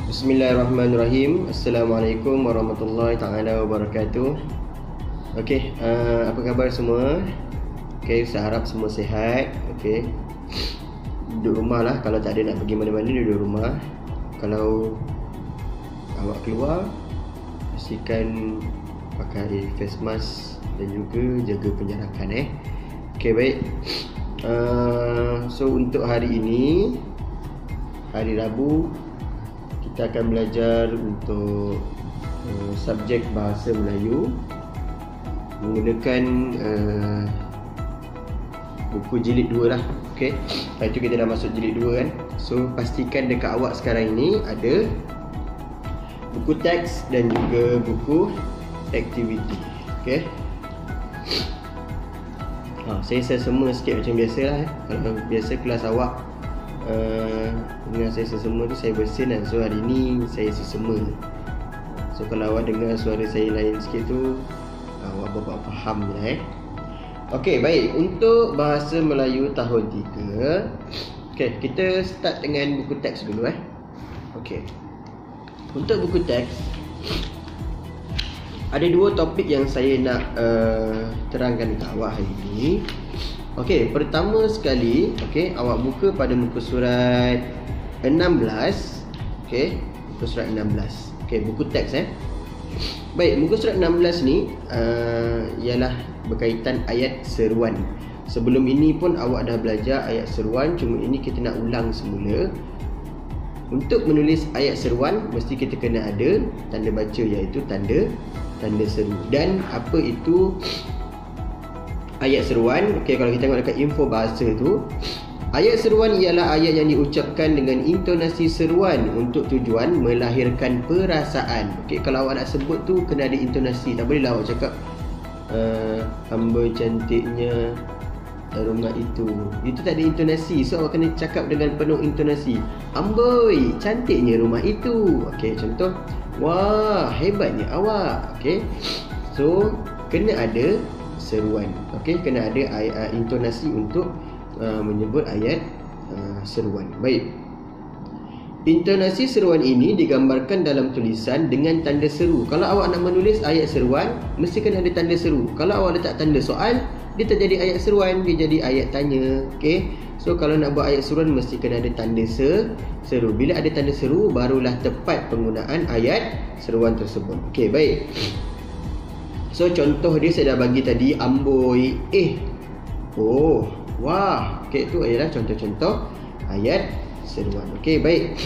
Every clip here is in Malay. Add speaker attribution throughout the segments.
Speaker 1: Bismillahirrahmanirrahim. Assalamualaikum warahmatullahi taala wabarakatuh. Okey, apa khabar semua? Okey, saya harap semua sihat. Okey, duduk rumah lah. Kalau tak ada nak pergi mana-mana, duduk rumah. Kalau awak keluar, pastikan pakai face mask dan juga jaga penjarakan. Okey, baik. So untuk hari ini, hari Rabu, kita akan belajar untuk subjek bahasa Melayu menggunakan buku jilid 2 lah. Okey, lepas tu kita dah masuk jilid 2 kan. So pastikan dekat awak sekarang ini ada buku teks dan juga buku aktiviti. Okey, saya semua sikit macam biasa lah. Kalau biasa kelas awak dengan saya semua tu saya bersin kan. So hari ni saya sesama. So kalau awak dengar suara saya lain sikit tu, awak bapak faham lah. Okey, baik. Untuk bahasa Melayu tahun 3, okey, kita start dengan buku teks dulu. Okey, untuk buku teks ada 2 topik yang saya nak terangkan dekat awak hari ni. Okey, pertama sekali, okey, awak buka pada muka surat 16. Okey, muka surat 16. Okey, buku teks Baik, muka surat 16 ni ialah berkaitan ayat seruan. Sebelum ini pun awak dah belajar ayat seruan, cuma ini kita nak ulang semula. Untuk menulis ayat seruan mesti kita kena ada tanda baca, iaitu tanda seru. Dan apa itu ayat seruan? Okey, kalau kita tengok dekat info bahasa tu, ayat seruan ialah ayat yang diucapkan dengan intonasi seruan untuk tujuan melahirkan perasaan. Okey, kalau awak nak sebut tu kena ada intonasi. Tak boleh lah awak cakap amboi cantiknya rumah itu. Itu tak ada intonasi. So awak kena cakap dengan penuh intonasi. Amboi cantiknya rumah itu. Okey, contoh, wah hebatnya awak. Okey, so kena ada seruan. Okey, kena ada intonasi untuk menyebut ayat seruan. Baik. Intonasi seruan ini digambarkan dalam tulisan dengan tanda seru. Kalau awak nak menulis ayat seruan, mesti kena ada tanda seru. Kalau awak letak tanda soal, dia tak jadi ayat seruan, dia jadi ayat tanya. Okey. So kalau nak buat ayat seruan mesti kena ada tanda seru. Bila ada tanda seru, barulah tepat penggunaan ayat seruan tersebut. Okey, baik. So contoh dia saya dah bagi tadi, amboi, oh, wah. Okey, itu adalah contoh-contoh ayat seruan. Okey, baik.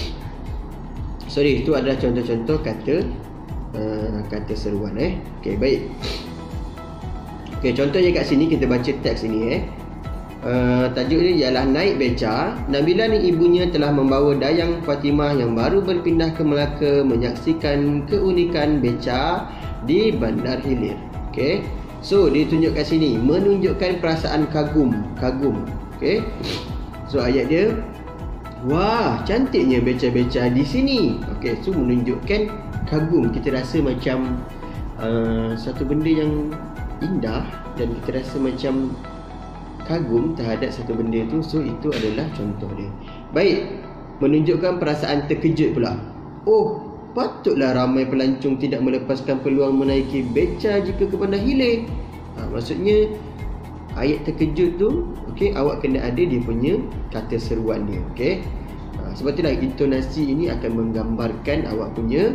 Speaker 1: Sorry, itu adalah contoh-contoh kata seruan. Okey, baik. Okey, contohnya kat sini kita baca teks ini. Tajuk dia ialah naik beca. Nabila ni ibunya telah membawa Dayang Fatimah yang baru berpindah ke Melaka menyaksikan keunikan beca di Bandar Hilir. Okey, so ditunjuk kat sini menunjukkan perasaan kagum. Okey, so ayat dia, wah cantiknya beca-beca di sini. Okey, so menunjukkan kagum. Kita rasa macam satu benda yang indah dan kita rasa macam kagum terhadap satu benda tu. So itu adalah contoh dia. Baik, menunjukkan perasaan terkejut pula. Oh, patutlah ramai pelancong tidak melepaskan peluang menaiki beca jika ke Bandar Hilir. Maksudnya ayat terkejut tu, okey, awak kena ada dia punya kata seruan dia. Okey, sebab itulah intonasi ini akan menggambarkan awak punya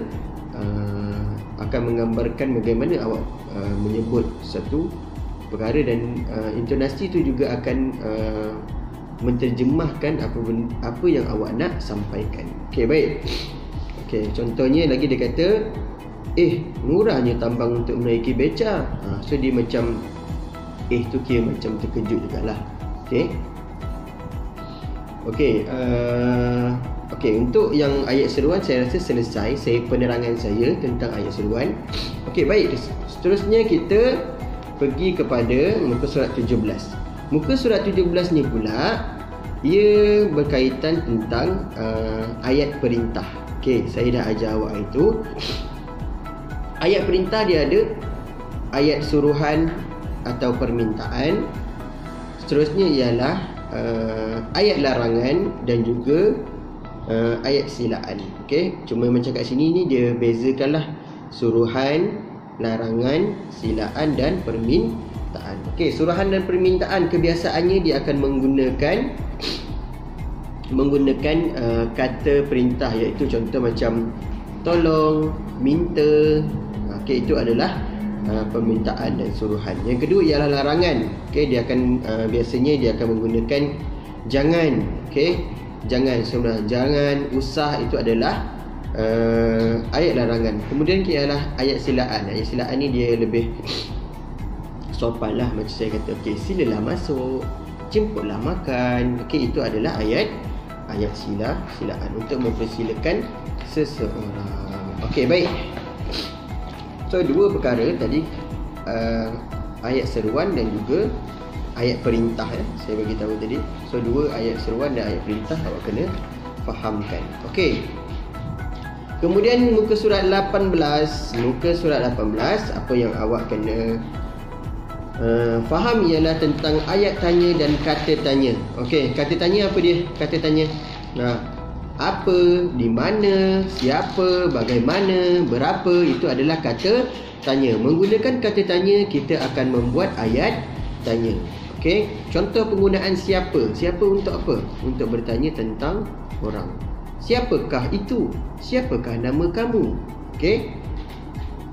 Speaker 1: akan menggambarkan bagaimana awak menyebut satu perkara, dan intonasi itu juga akan menterjemahkan apa yang awak nak sampaikan. Okey, baik. Okey, contohnya lagi dia kata, murahnya tambang untuk menaiki beca. So dia macam tu kira macam terkejut jugalah. Okey. Okey, untuk yang ayat seruan saya rasa selesai penerangan saya tentang ayat seruan. Okey, baik. Seterusnya kita pergi kepada muka surat 17. Muka surat 17 ni pula ia berkaitan tentang ayat perintah. Okey, saya dah ajar awak itu. Ayat perintah dia ada ayat suruhan atau permintaan. Seterusnya ialah ayat larangan dan juga ayat silaan. Okey, cuma macam kat sini ni dia bezakanlah suruhan, larangan, silaan dan permintaan. Okey, suruhan dan permintaan kebiasaannya dia akan menggunakan kata perintah, iaitu contoh macam tolong, minta. Okey, itu adalah permintaan dan suruhan. Yang kedua ialah larangan. Okey, dia akan biasanya dia akan menggunakan jangan. Okey, jangan, sebenarnya jangan, usah, itu adalah ayat larangan. Kemudian ialah ayat silaan. Ayat silaan ni dia lebih sopan lah. Macam saya kata, okey, silalah masuk, jemputlah makan. Okey, itu adalah ayat silaan untuk mempersilakan seseorang. Okey, baik. So, dua perkara tadi, ayat seruan dan juga ayat perintah saya bagi tahu tadi. So, dua ayat seruan dan ayat perintah awak kena fahamkan. Okey. Kemudian muka surat 18, apa yang awak kena faham ialah tentang ayat tanya dan kata tanya. Okey, kata tanya apa dia? Kata tanya. Apa, di mana, siapa, bagaimana, berapa, itu adalah kata tanya. Menggunakan kata tanya kita akan membuat ayat tanya. Okey, contoh penggunaan siapa. Siapa untuk apa? Untuk bertanya tentang orang. Siapakah itu? Siapakah nama kamu? Okey.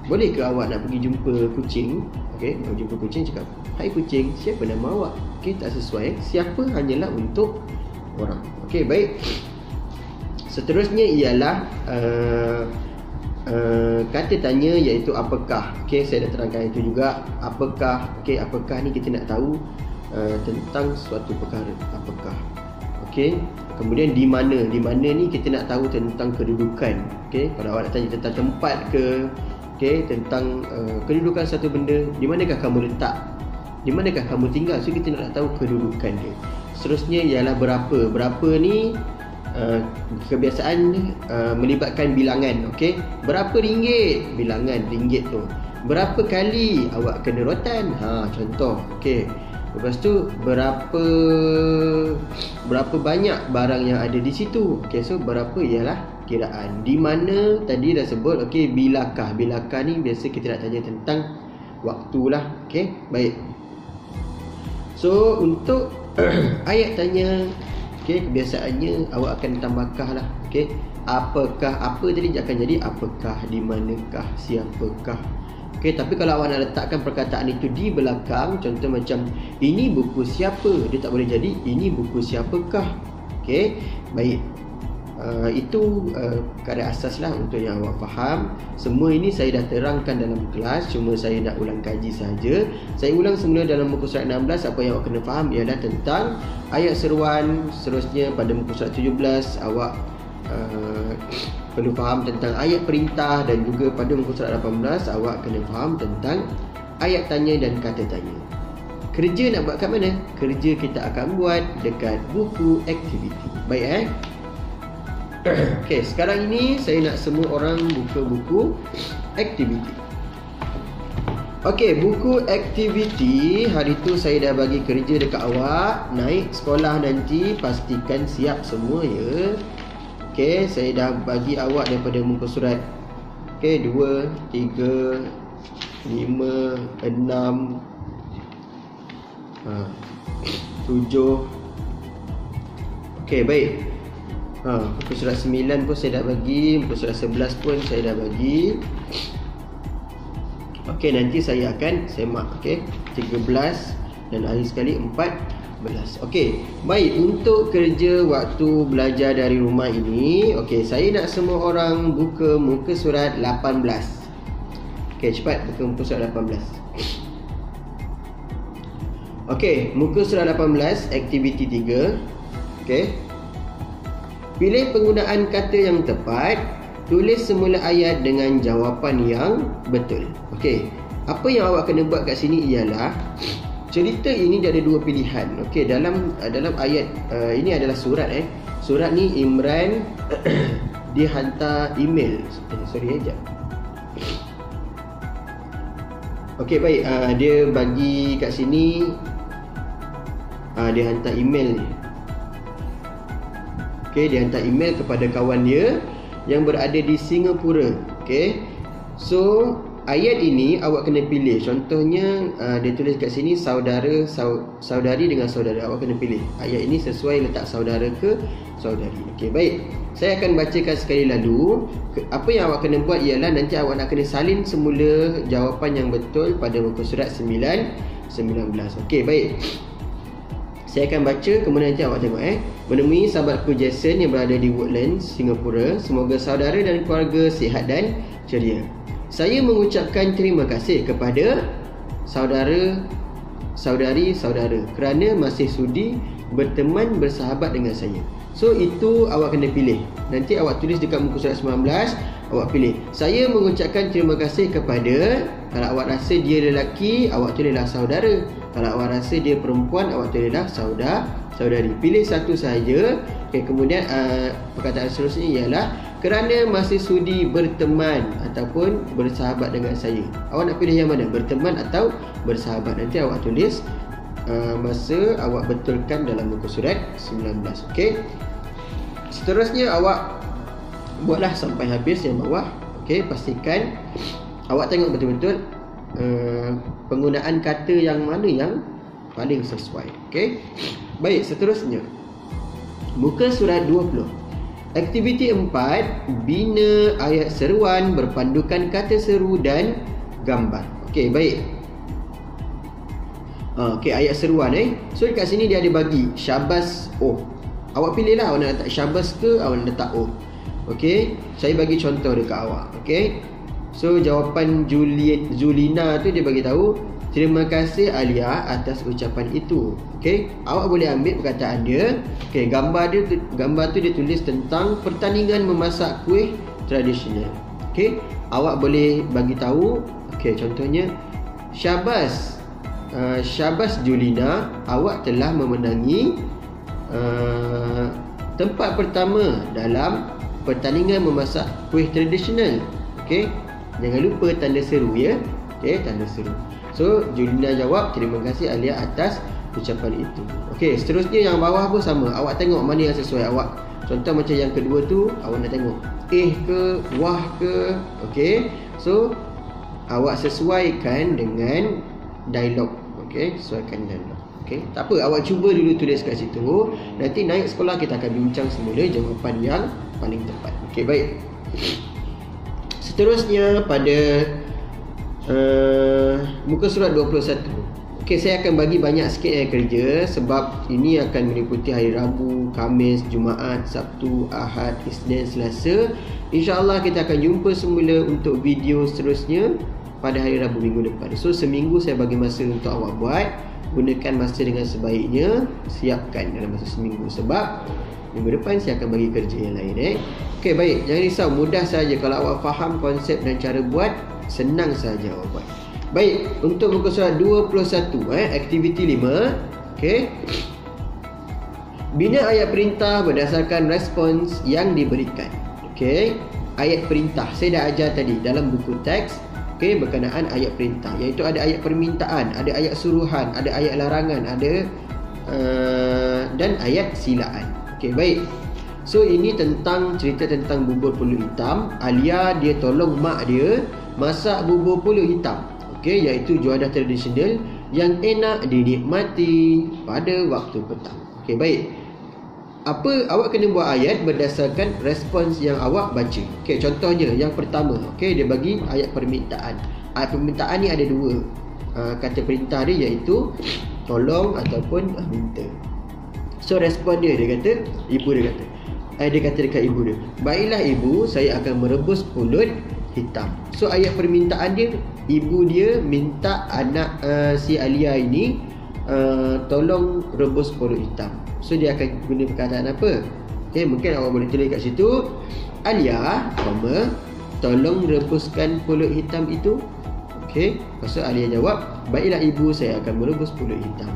Speaker 1: Boleh ke awak nak pergi jumpa kucing? Okey, nak jumpa kucing, cakap, "Hai kucing, siapa nama awak?" Okey, tak sesuai. Siapa hanyalah untuk orang. Okey, baik. Seterusnya ialah kata tanya, iaitu apakah. Okey, saya dah terangkan itu juga. Apakah. Okey, apakah ni kita nak tahu tentang suatu perkara. Apakah. Okey. Kemudian di mana. Di mana ni kita nak tahu tentang kedudukan. Okey, kalau awak nak tanya tentang tempat ke, okey, tentang kedudukan satu benda, di manakah kamu letak, di manakah kamu tinggal. So kita nak tahu kedudukan dia. Seterusnya ialah berapa. Berapa ni kebiasaan melibatkan bilangan. Okey, berapa ringgit, bilangan ringgit tu. Berapa kali awak kena rotan, contoh. Okey, lepas tu berapa banyak barang yang ada di situ. Okey, so berapa ialah kiraan. Di mana tadi dah sebut. Okey, bilakah. Bilakah ni biasa kita nak tanya tentang waktulah. Okey, baik. So untuk ayat tanya, okey, kebiasaannya awak akan tambahkah lah. Okey, apakah, apa tadi akan jadi apakah, di manakah, siapakah. Okey, tapi kalau awak nak letakkan perkataan itu di belakang, contoh macam ini buku siapa, dia tak boleh jadi ini buku siapakah. Okey, baik. Itu keadaan asas lah untuk yang awak faham. Semua ini saya dah terangkan dalam kelas, cuma saya nak ulang kaji saja. Saya ulang semula dalam muka surat 16. Apa yang awak kena faham ialah tentang ayat seruan. Seterusnya pada muka surat 17 awak perlu faham tentang ayat perintah. Dan juga pada muka surat 18 awak kena faham tentang ayat tanya dan kata tanya. Kerja nak buat kat mana? Kerja kita akan buat dekat buku aktiviti. Baik Okey, sekarang ini saya nak semua orang buka buku aktiviti. Okey, buku aktiviti. Hari tu saya dah bagi kerja dekat awak. Naik sekolah nanti pastikan siap semua ya. Okey, saya dah bagi awak daripada muka surat 2, 3, 5, 6, 7. Okey, baik. Muka surat 9 pun saya dah bagi. Muka surat 11 pun saya dah bagi. Okey, nanti saya akan semak. Okey, 13 dan akhir sekali 14. Okey, baik. Untuk kerja waktu belajar dari rumah ini, okey, saya nak semua orang buka muka surat 18. Okey, cepat buka muka surat 18. Okey, muka surat 18, aktiviti 3. Okey, pilih penggunaan kata yang tepat. Tulis semula ayat dengan jawapan yang betul. Okey, apa yang awak kena buat kat sini ialah cerita ini dia ada dua pilihan. Okey, dalam ayat ini adalah surat Surat ni Imran dia hantar email. Sorry sekejap. Okey, baik. Dia bagi kat sini dia hantar email ni. Okey, dia hantar email kepada kawan dia yang berada di Singapura. Okey. So, ayat ini awak kena pilih. Contohnya dia tulis kat sini saudari dengan saudara. Awak kena pilih. Ayat ini sesuai letak saudara ke saudari. Okey, baik. Saya akan bacakan sekali lalu. Apa yang awak kena buat ialah nanti awak nak kena salin semula jawapan yang betul pada muka surat 19. Okey, baik. Saya akan baca, kemudian nanti awak tengok. Menemui sahabatku Jason yang berada di Woodlands, Singapura. Semoga saudara dan keluarga sihat dan ceria. Saya mengucapkan terima kasih kepada saudari kerana masih sudi berteman bersahabat dengan saya. So itu awak kena pilih. Nanti awak tulis dekat muka surat 19, awak pilih. Saya mengucapkan terima kasih kepada, kalau awak rasa dia lelaki, awak tulislah saudara. Kalau awak rasa dia perempuan, awak tulislah saudari. Pilih satu sahaja. Okay, kemudian perkataan seterusnya ialah kerana masih sudi berteman ataupun bersahabat dengan saya. Awak nak pilih yang mana? Berteman atau bersahabat? Nanti awak tulis masa awak betulkan dalam muka surat 19. Okey. Seterusnya awak buatlah sampai habis yang bawah. Okey, pastikan awak tengok betul-betul penggunaan kata yang mana yang paling sesuai. Okey. Baik, seterusnya muka surat 20. Aktiviti 4, bina ayat seruan berpandukan kata seru dan gambar. Okey, baik. Okey, ayat seruan So dekat sini dia ada bagi syabas O. Awak pilihlah awak nak letak syabas ke awak nak letak O. Okey, saya bagi contoh dekat awak. Okey. So jawapan Zulina tu dia bagi tahu, terima kasih Alia atas ucapan itu. Okey, awak boleh ambil perkataan dia. Okey, gambar tu dia tulis tentang pertandingan memasak kuih tradisional. Okey, awak boleh bagi tahu. Okey, contohnya syabas Julina, awak telah memenangi tempat pertama dalam pertandingan memasak kuih tradisional. Okey, jangan lupa tanda seru ya. Okey, tanda seru. So Julina jawab, terima kasih Alia atas ucapan itu. Okey, seterusnya yang bawah pun sama. Awak tengok mana yang sesuai awak. Contoh macam yang kedua tu, awak nak tengok ke, wah ke. Okey, so awak sesuaikan dengan dialog. Okey, sesuaikan dialog. Okey, tak apa, awak cuba dulu tulis kat situ. Nanti naik sekolah kita akan bincang semula jawapan yang paling tepat. Okey, baik. Seterusnya pada muka surat 21. Okey, saya akan bagi banyak sikit kerja sebab ini akan meliputi hari Rabu, Khamis, Jumaat, Sabtu, Ahad, Isnin, Selasa. InsyaAllah kita akan jumpa semula untuk video seterusnya pada hari Rabu minggu depan. So seminggu saya bagi masa untuk awak buat. Gunakan masa dengan sebaiknya. Siapkan dalam masa seminggu sebab minggu depan saya akan bagi kerja yang lain. Okey, baik, jangan risau, mudah saja. Kalau awak faham konsep dan cara buat, senang saja awak buat. Baik, untuk muka surat 21, aktiviti 5. Okey. Bina ayat perintah berdasarkan respons yang diberikan. Okey, ayat perintah saya dah ajar tadi dalam buku teks. Okey, berkenaan ayat perintah, iaitu ada ayat permintaan, ada ayat suruhan, ada ayat larangan, ada dan ayat silaan. Okey, baik. So ini tentang cerita tentang bubur pulut hitam. Alia dia tolong mak dia masak bubur pulut hitam. Okey, iaitu juadah tradisional yang enak dinikmati pada waktu petang. Okey, baik. Apa awak kena buat ayat berdasarkan respons yang awak baca. Okey, contohnya yang pertama, okey, dia bagi ayat permintaan. Ayat permintaan ni ada dua. Kata perintah dia iaitu tolong ataupun minta. So respon dia kata, ibu dia kata. Dia kata dekat ibu dia, baiklah ibu, saya akan merebus pulut hitam. So ayat permintaan dia, ibu dia minta anak si Alia ini tolong rebus pulut hitam. So dia akan guna perkataan apa? Okay, mungkin awak boleh tulis kat situ, Alia, tolong rebuskan pulut hitam itu. Okay, lepas tu Alia jawab, baiklah ibu, saya akan merebus pulut hitam.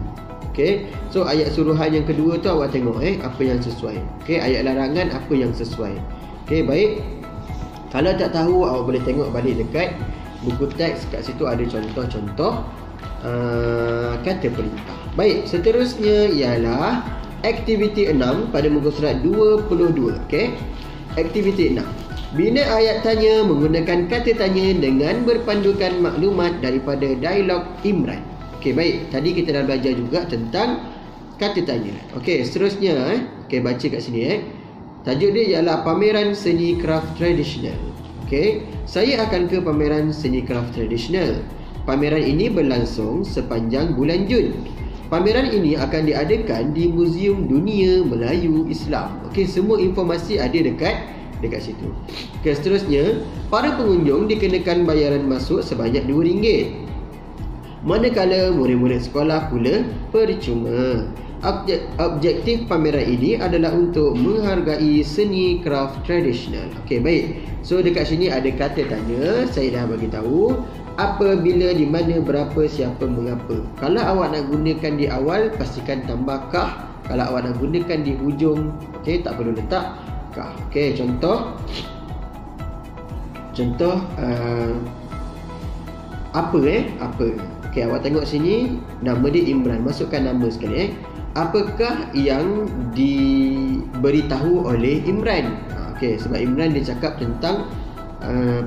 Speaker 1: Okay, so ayat suruhan yang kedua tu awak tengok apa yang sesuai. Okay, ayat larangan apa yang sesuai. Okay, baik. Kalau tak tahu, awak boleh tengok balik dekat buku teks. Kat situ ada contoh-contoh kata perintah. Baik, seterusnya ialah Aktiviti 6 pada muka surat 22. Okey. Aktiviti 6. Bina ayat tanya menggunakan kata tanya dengan berpandukan maklumat daripada dialog Imran. Okey, baik. Tadi kita dah belajar juga tentang kata tanya. Okey, seterusnya okey, baca kat sini Tajuk dia ialah pameran seni kraft tradisional. Okey, saya akan ke pameran seni kraft tradisional. Pameran ini berlangsung sepanjang bulan Jun. Pameran ini akan diadakan di Muzium Dunia Melayu Islam. Okey, semua informasi ada dekat situ. Okey, seterusnya, para pengunjung dikenakan bayaran masuk sebanyak RM2. Manakala murid-murid sekolah pula percuma. Objektif pameran ini adalah untuk menghargai seni kraft tradisional. Okey, baik. So dekat sini ada kata tanya, saya dah bagi tahu apa, bila, di mana, berapa, siapa, mengapa. Kalau awak nak gunakan di awal, pastikan tambah kah. Kalau awak nak gunakan di hujung, okey, tak perlu letak kah. Okey, contoh apa apa. Okey, awak tengok sini, nama dia Imran, masukkan nama sekali Apakah yang diberitahu oleh Imran? Okey, sebab Imran dia cakap tentang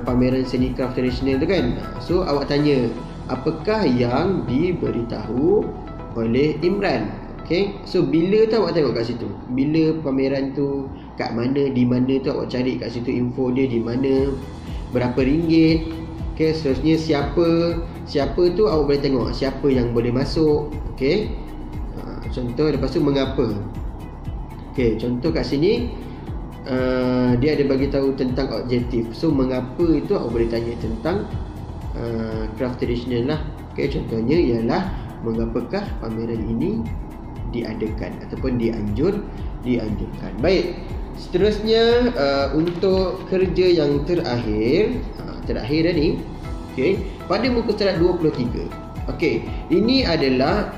Speaker 1: pameran seni kraft tradisional tu kan. So awak tanya, apakah yang diberitahu oleh Imran? Okey, so bila tu awak tengok kat situ. Bila pameran tu, kat mana, di mana tu awak cari kat situ info dia di mana, berapa ringgit. Okey, seterusnya siapa tu awak boleh tengok siapa yang boleh masuk. Okey, contoh, lepas tu mengapa. Okey, contoh kat sini dia ada bagi tahu tentang objektif. So mengapa itu awak boleh tanya tentang craft traditional lah. Okey, contohnya ialah mengapakah pameran ini diadakan ataupun dianjurkan. Baik. Seterusnya untuk kerja yang terakhir dah ni. Okey, pada muka surat 23. Okey, ini adalah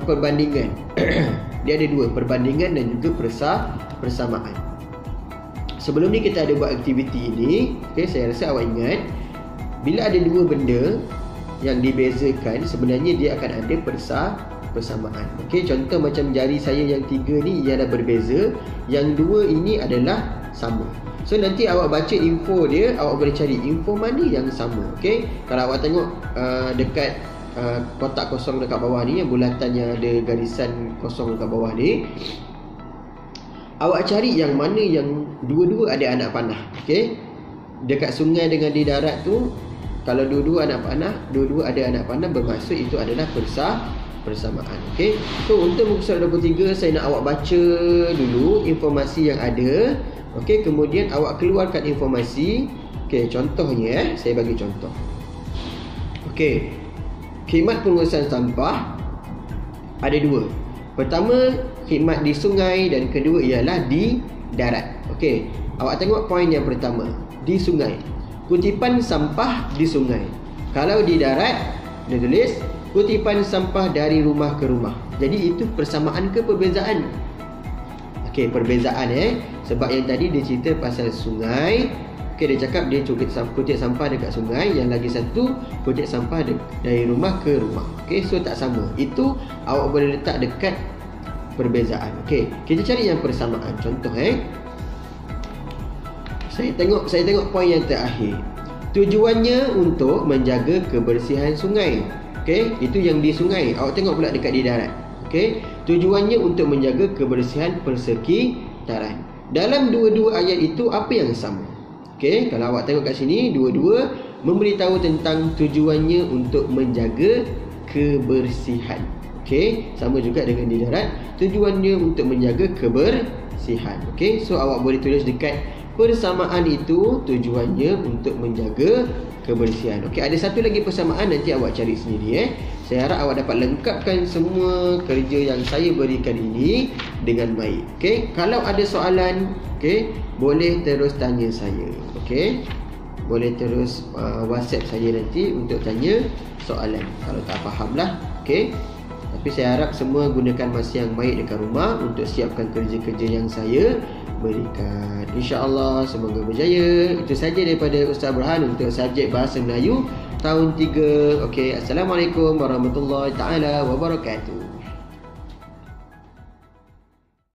Speaker 1: perbandingan. Dia ada dua, perbandingan dan juga persamaan. Sebelum ni kita ada buat aktiviti ini. Okey, saya rasa awak ingat, bila ada dua benda yang dibezakan, sebenarnya dia akan ada persamaan. Okey, contoh macam jari saya yang 3 ni ialah berbeza, yang 2 ini adalah sama. So nanti awak baca info dia, awak boleh cari info mana yang sama. Okey, kalau awak tengok dekat kotak kosong dekat bawah ni, yang bulatan yang ada garisan kosong dekat bawah ni, awak cari yang mana yang dua-dua ada anak panah. Okey, dekat sungai dengan di darat tu, kalau dua-dua anak panah, dua-dua ada anak panah, bermaksud itu adalah persamaan. Okey, so untuk muka surat 23, saya nak awak baca dulu informasi yang ada. Okey, kemudian awak keluarkan informasi. Okey, contohnya saya bagi contoh. Okey, khidmat pengurusan sampah ada dua. Pertama, khidmat di sungai, dan kedua ialah di darat. Okey, awak tengok poin yang pertama, di sungai. Kutipan sampah di sungai. Kalau di darat, dia tulis kutipan sampah dari rumah ke rumah. Jadi itu persamaan ke perbezaan? Okey, perbezaan sebab yang tadi dia cerita pasal sungai. Okey, dia cakap dia kutip sampah dekat sungai, yang lagi satu kutip sampah dari rumah ke rumah. Okey, so tak sama. Itu awak boleh letak dekat perbezaan. Okey, kita cari yang persamaan. Contoh Saya tengok poin yang terakhir. Tujuannya untuk menjaga kebersihan sungai. Okey, itu yang di sungai. Awak tengok pula dekat di darat. Okey, tujuannya untuk menjaga kebersihan persekitaran. Dalam dua-dua ayat itu apa yang sama? Okey, kalau awak tengok kat sini, dua-dua memberitahu tentang tujuannya untuk menjaga kebersihan. Okey, sama juga dengan di darat, tujuannya untuk menjaga kebersihan. Okey, so awak boleh tulis dekat persamaan itu tujuannya untuk menjaga kebersihan. Okey, ada satu lagi persamaan, nanti awak cari sendiri. Saya harap awak dapat lengkapkan semua kerja yang saya berikan ini dengan baik. Okey, kalau ada soalan, okey, boleh terus tanya saya. Okey, boleh terus WhatsApp saya nanti untuk tanya soalan kalau tak faham lah. Okey, tapi saya harap semua gunakan masa yang baik dekat rumah untuk siapkan kerja-kerja yang saya berikan. InsyaAllah semoga berjaya. Itu saja daripada Ustaz Burhan untuk subjek Bahasa Melayu tahun 3. Okey, Assalamualaikum warahmatullahi taala wabarakatuh.